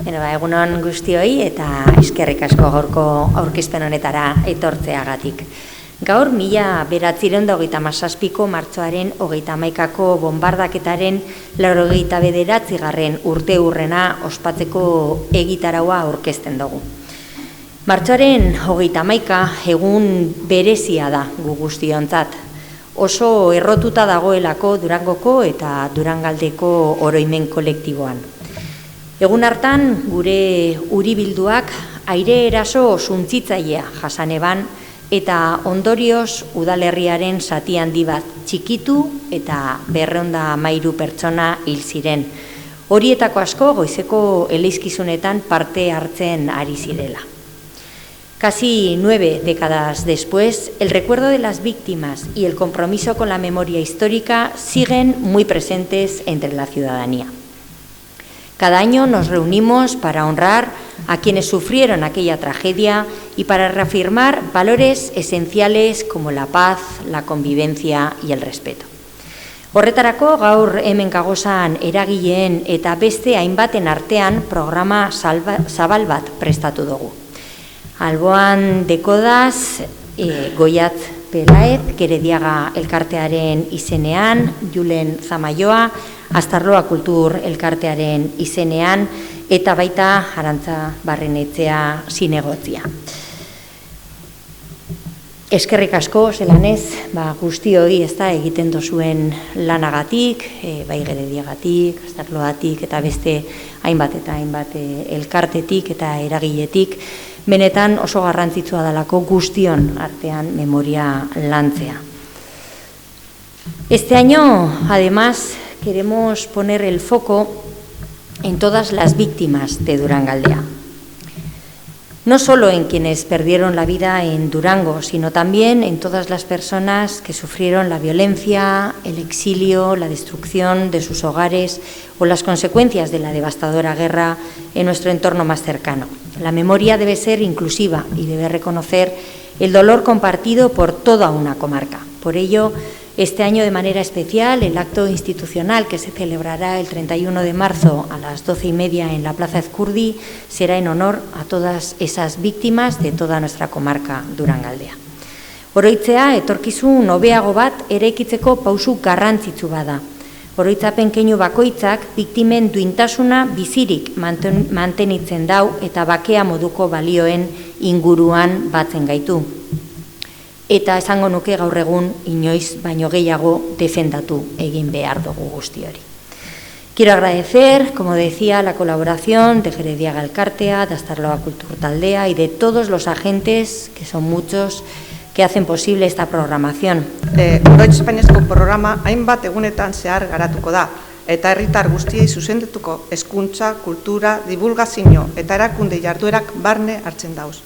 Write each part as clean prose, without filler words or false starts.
Egunon guztioi eta eskerrik asko gaurko aurkezpen honetara etortzeagatik. Gaur 1937ko martxoaren 31ko bonbardaketaren 89. urteurrena ospatzeko egitaraua aurkezten dugu. Martxoaren 31 egun berezia da gu guztiontzat. Oso errotuta dagoelako Durangoko eta Durangaldeko oroimen kolektiboan. Egun hartan, gure uribilduak aire eraso suntzitzailea jasan eban eta ondorioz udalerriaren zati handi bat txikitu eta 213 pertsona hil ziren. Horietako asko goizeko eleizkizunetan parte hartzen ari zirela. Casi 9 décadas después, el recuerdo de las víctimas y el compromiso con la memoria histórica siguen muy presentes entre la ciudadanía. Cada año nos reunimos para honrar a quienes sufrieron aquella tragedia y para reafirmar valores esenciales como la paz, la convivencia y el respeto. Horretarako gaur hemen gagozan eragileen eta beste hainbaten artean programa zabal bat prestatu dugu. Alboan dekodaz, Goiatz Pelaez, Gerediaga elkartearen izenean, Julen Zamaioa, Astarloa Kultur elkartearen izenean, eta baita Arantza Barrenetzea zinegotzia. Eskerrik asko, zelanez, guztioi ez da egiten dozuen lanagatik, bai Gerediagatik, Astarloatik, eta beste hainbat eta hainbat elkartetik eta eragiletik, benetan oso garrantzitsua dalako guztion artean memoria lantzea. Este año, además, queremos poner el foco en todas las víctimas de Durangaldea. No solo en quienes perdieron la vida en Durango, sino también en todas las personas que sufrieron la violencia, el exilio, la destrucción de sus hogares o las consecuencias de la devastadora guerra en nuestro entorno más cercano. La memoria debe ser inclusiva y debe reconocer el dolor compartido por toda una comarca. Por ello, este año de manera especial, el acto institucional que se celebrará el 31 de marzo a las 12:30 en la Plaza Ezkurdi será en honor a todas esas víctimas de toda nuestra comarca Durangaldea. Oroitzea etorkizun hobeago bat eraikitzeko pausu garrantzitsu bada. Oroitzapen keinu bakoitzak biktimen duintasuna bizirik mantenitzen dau eta bakea moduko balioen inguruan batzen gaitu. Eta esango nuke gaur egun inoiz baino gehiago defendatu egin behar dugu guzti hori. Quiero agradecer, como decía, la colaboración de Gerediaga Elkartea, de Astarloa Kultur Taldea y de todos los agentes, que son muchos, que hacen posible esta programación. Oroitzapenezko programa hainbat egunetan zehar garatuko da, eta herritar guztiei zuzendutuko hezkuntza, kultura, divulgazio eta erakunde jarduerak barne hartzen dauz.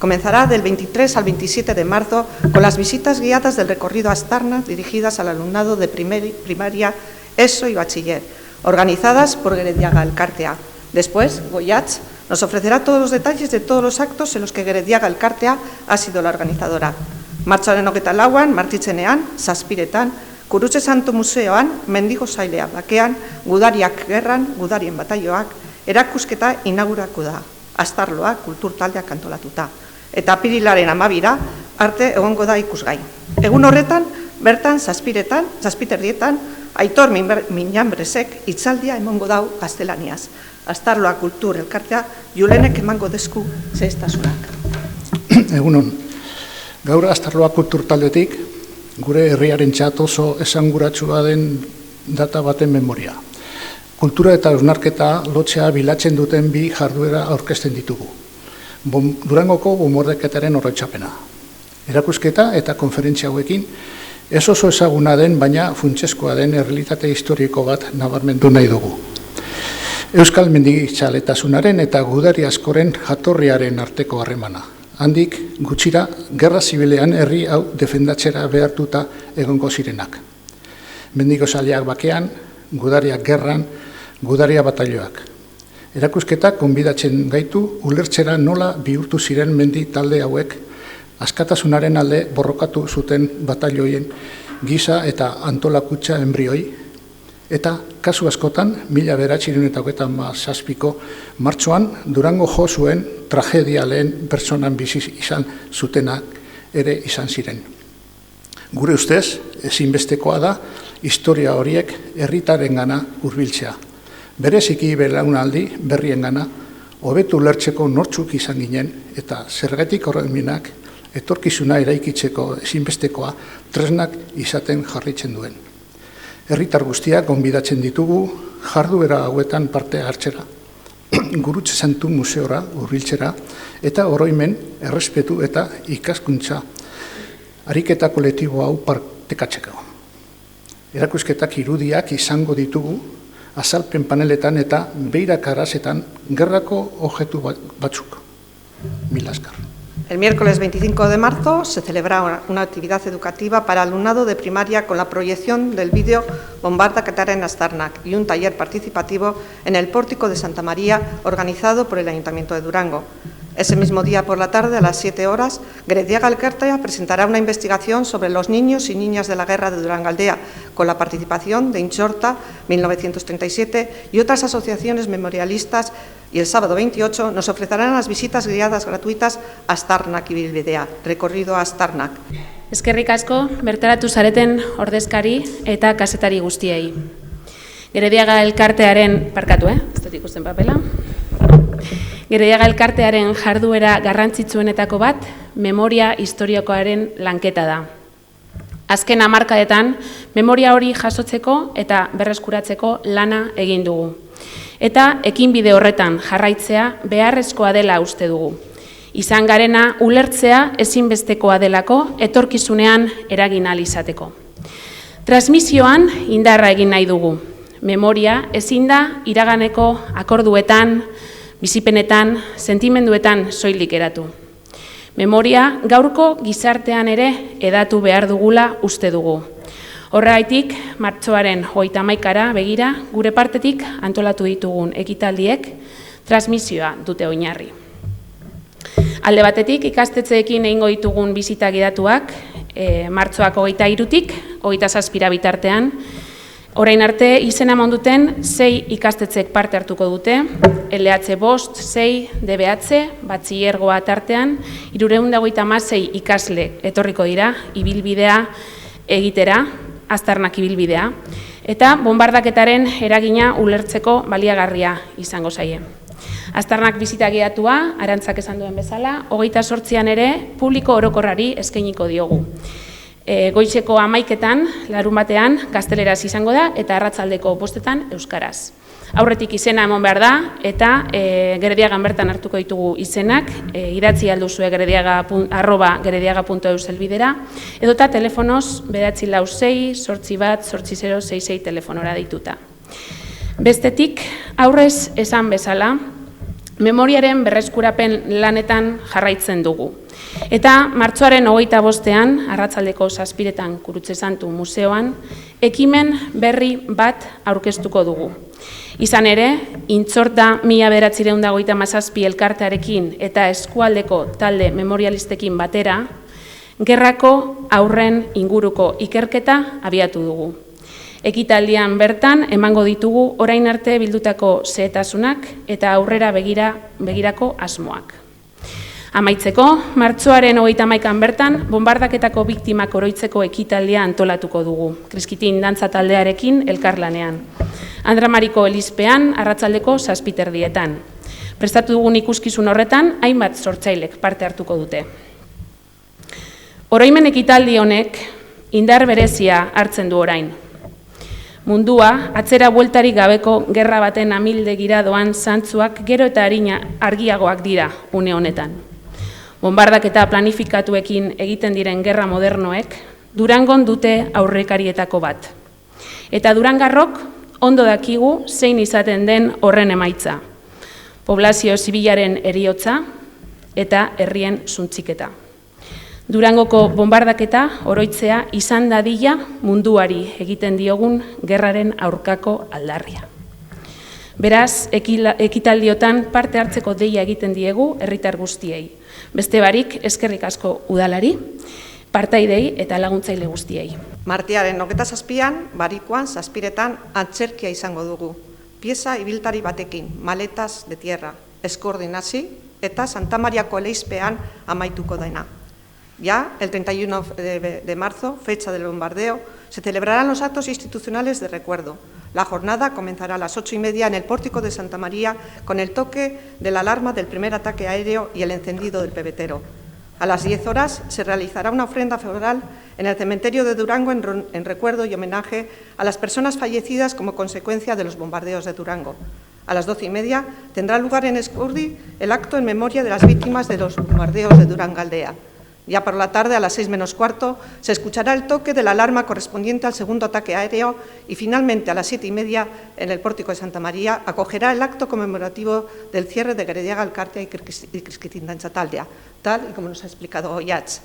Comenzará del 23 al 27 de marzo con las visitas guiadas del recorrido a Astarna dirigidas al alumnado de primaria, ESO y bachiller, organizadas por Gerediaga Elkartea. Después, Goiatz nos ofrecerá todos los detalles de todos los actos en los que Gerediaga Elkartea ha sido la organizadora. Martxoaren 24an, Martitzenean, Zazpiretan, Kurutze Santo Museoan, Mendigo Zailea bakean, Gudariak gerran, Gudarien bataioak, erakusketa inaugurako da, Astarloa Kultur Taldeak antolatuta. Eta apirilaren 12 arte egongo da ikusgai. Egun horretan, bertan Zazpiterdietan, Aitor Minjambresek hitzaldia emango dau gaztelaniaz. Astarloa Kultur Elkartea Julenek emango desku zehaztasunak. Egunon, gaur Astarloa Kultur Taldetik gure herriarentzat oso esanguratsua den data baten memoria. Kultura eta hausnarketa lotzea bilatzen duten bi jarduera aurkezten ditugu. Durangoko bonbardaketaren oroitzapena. Erakusketa eta konferentzia hauekin ez oso ezaguna den, baina funtsezkoa den errealitate historiko bat nabarmendu nahi dugu. Euskal mendigitsaletasunaren eta gudari askoren jatorriaren arteko harremana. Handik gutxira gerra zibilean herri hau defendatzera behartuta egongo zirenak. Mendigozaleak bakean, gudariak gerran, gudaria batalioak. Erakusketak gonbidatzen gaitu ulertzera nola bihurtu ziren mendi talde hauek askatasunaren alde borrokatu zuten batalioien giza eta antolakutza enbrioi Eta kasu askotan, 1997ko martxoan, Durango jo zuen tragedia lehen pertsonan bizi izan zutenak ere izan ziren. Gure ustez, ezinbestekoa da, historia horiek herritarengana hurbiltzea. Bereziki belaunaldi berriengana, hobetu ulertzeko nortzuk izan ginen eta zergatik horrelminak etorkizuna eraikitzeko ezinbestekoa tresnak izaten jarraitzen duen. Herritar guztiak gonbidatzen ditugu jarduera hauetan parte hartzera, Gurutze Santu Museora hurbiltzera eta oroimen, errespetu eta ikaskuntza ariketa kolektibo hau partekatzeko. Erakusketak irudiak izango ditugu azalpen paneletan eta behirakarazetan gerrako objektu batzuk. Mila esker. El miércoles 25 de marzo se celebra una actividad educativa para alumnado de primaria con la proyección del vídeo Bombardaketa en Aztarnak y un taller participativo en el Pórtico de Santa María organizado por el Ayuntamiento de Durango. Ese mismo día por la tarde, a las 7 horas, Gerediaga Elkartea presentará una investigación sobre los niños y niñas de la guerra de Durangaldea, con la participación de Inchorta, 1937, y otras asociaciones memorialistas, y el sábado 28 nos ofrecerán las visitas guiadas gratuitas a Aztarnak Ibilbidea, recorrido a Aztarnak. Eskerrik asko, bertaratu zareten ordezkari eta kazetari guztiei. Gerediaga Elkartearen, parkatu, ez dut ikusten papela. Gerediaga Elkartearen jarduera garrantzitsuenetako bat, memoria historikoaren lanketa da. Azken hamarkadetan, memoria hori jasotzeko eta berreskuratzeko lana egin dugu. Eta ekinbide horretan jarraitzea beharrezkoa dela uste dugu. Izan garena ulertzea ezinbestekoa delako etorkizunean eragin ahal izateko. Transmisioan indarra egin nahi dugu. Memoria ezin da iraganeko akorduetan, bizipenetan, sentimenduetan soilik eratu. Memoria gaurko gizartean ere edatu behar dugula uste dugu. Horregaitik, martxoaren 31 begira, gure partetik antolatu ditugun ekitaldiek transmisioa dute oinarri. Alde batetik, ikastetxeekin egingo ditugun bisita gidatuak, martxoak 23-tik, 27 bitartean, orain arte izena monduten 6 ikastetxek parte hartuko dute, LH Bost, 6, DBH, batxillergoa tartean, 356 ikasle etorriko dira, ibilbidea egitera, Aztarnak Ibilbidea, eta bombardaketaren eragina ulertzeko baliagarria izango zaie. Aztarnak bisita gidatua, Arantzak esan duen bezala, 28an ere publiko orokorrari eskainiko diogu. Goizeko 11etan, larun batean, gazteleraz izango da, eta arratsaldeko 5etan euskaraz. Aurretik izena emon behar da, eta Gerediagan bertan hartuko ditugu izenak, idatzi alduzue gerediaga.eus helbidera, edota telefonoz 946-861-866 telefonora deituta. Bestetik, aurrez esan bezala, memoriaren berreskurapen lanetan jarraitzen dugu. Eta martxoaren 25ean, arratsaldeko 7etan Gurutze Santu Museoan, ekimen berri bat aurkeztuko dugu. Izan ere, Intzorta 1957 elkartearekin eta eskualdeko talde memorialistekin batera, gerrako aurren inguruko ikerketa abiatu dugu. Ekitaldian bertan emango ditugu orain arte bildutako xehetasunak eta aurrera begirako asmoak. Amaitzeko, martxoaren 31an bertan, bombardaketako biktimak oroitzeko ekitaldia antolatuko dugu, Kriskitin dantza taldearekin elkarlanean. Andramariko Elizpean, arratsaldeko 7:00 Prestatu dugun ikuskizun horretan, hainbat sortzailek parte hartuko dute. Oroimen ekitaldi honek indar berezia hartzen du orain. Mundua, atzera bueltarik gabeko gerra baten amildegira doan zantzuak gero eta argiagoak dira une honetan. Bombardaketa planifikatuekin egiten diren gerra modernoek Durangon dute aurrekarietako bat. Eta Durangarrok ondo dakigu zein izaten den horren emaitza. Poblazio zibilaren heriotza eta herrien suntziketa. Durangoko bombardaketa oroitzea izan dadila munduari egiten diogun gerraren aurkako aldarria. Beraz, ekitaldiotan parte hartzeko deia egiten diegu herritar guztiei. Beste barik, eskerrik asko udalari, partaidei eta laguntzaile guztiei. Martiaren 27an, Barikuan, Zazpiretan, antzerkia izango dugu. Pieza ibiltari batekin, Maletas de Tierra, Eskoordinazi, eta Santa Mariako leizpean amaituko dena. Ya, el 31 de marzo, fecha del bombardeo, se celebrarán los actos institucionales de recuerdo. La jornada comenzará a las 8:30 en el pórtico de Santa María con el toque de la alarma del primer ataque aéreo y el encendido del pebetero. A las 10 horas se realizará una ofrenda floral en el cementerio de Durango en recuerdo y homenaje a las personas fallecidas como consecuencia de los bombardeos de Durango. A las 12:30 tendrá lugar en Eskurdi el acto en memoria de las víctimas de los bombardeos de Durangaldea. Ya por la tarde, a las 6 menos cuarto, se escuchará el toque de la alarma correspondiente al segundo ataque aéreo y finalmente a las 7:30 en el pórtico de Santa María acogerá el acto conmemorativo del cierre de Gerediaga Elkartea y Kriskitindantza Taldea, tal y como nos ha explicado Oiatz.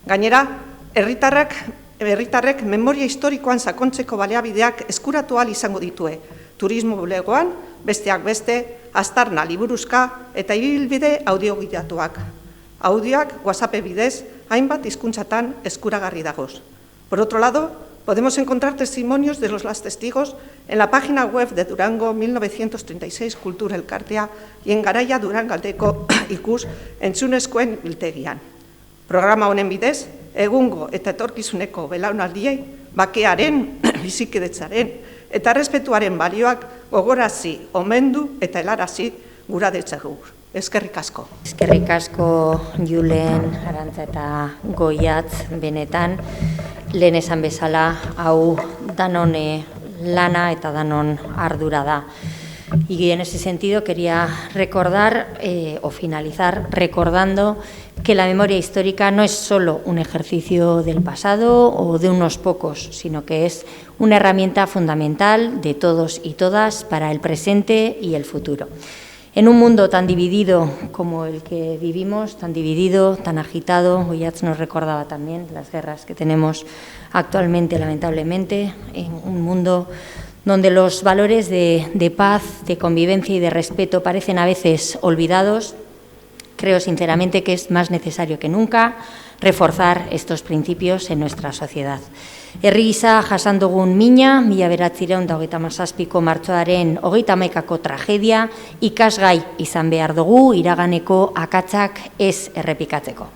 Gainera, herritarrek memoria historikoan sakontzeko baliabideak eskuratu ahal izango ditue. Turismo bulegoan, besteak beste, aztarna liburuzka eta ibilbide audiogidatuak. Audioak WhatsApp bidez, hainbat hizkuntzatan eskuragarri dagoz. Por otro lado, podemos encontrar testimonios de los testigos en la página web de Durango 1936 Kultura Elkartea y en Garaia Durangaldeko ikus entzunezkoen biltegian. Programa honen bidez, egungo eta etorkizuneko belaunaldiei, bakearen, bizikidetzaren eta errespetuaren balioak gogorazi, omendu eta helarazi gura ditzagu. Eskerrik asko. Eskerrik asko Julen, Arantza eta Goiatz benetan. Lehen esan bezala, hau danon lana eta danon ardura da. Y en ese sentido quería recordar o finalizar recordando que la memoria histórica no es solo un ejercicio del pasado o de unos pocos, sino que es una herramienta fundamental de todos y todas para el presente y el futuro. En un mundo tan dividido como el que vivimos, tan dividido, tan agitado, Oiatz nos recordaba también las guerras que tenemos actualmente, lamentablemente, en un mundo donde los valores de paz, de convivencia y de respeto parecen a veces olvidados, creo sinceramente que es más necesario que nunca reforzar estos principios en nuestra sociedad. Herri gisa jasan dugun mina, 1937ko martxoaren 31ko tragedia, ikasgai izan behar dugu iraganeko akatsak ez errepikatzeko.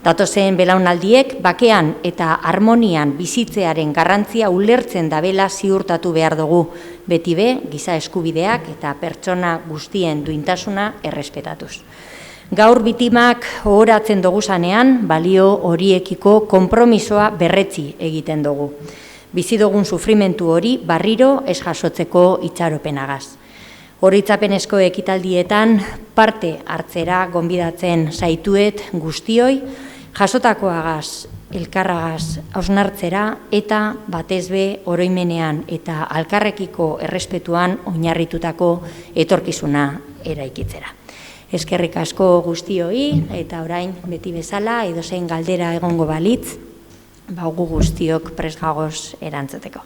Datozen belaunaldiek bakean eta harmonian bizitzearen garrantzia ulertzen dabela ziurtatu behar dugu, beti be, giza eskubideak eta pertsona guztien duintasuna errespetatuz. Gaur bitimak ohoratzen duguzanean, balio horiekiko konpromisoa berretzi egiten dugu. Bizi dugun sufrimentu hori barriro ez jasotzeko itxaropenagaz. Horitzapenezko ekitaldietan parte hartzera gonbidatzen zaituet guztioi, jasotakoagaz, elkarragaz hausnartzera eta batezbe oroimenean eta alkarrekiko errespetuan oinarritutako etorkizuna eraikitzera. Eskerrik asko guztioi eta orain beti bezala edozein galdera egongo balitz, gu guztiok prest gagoz erantzuteko.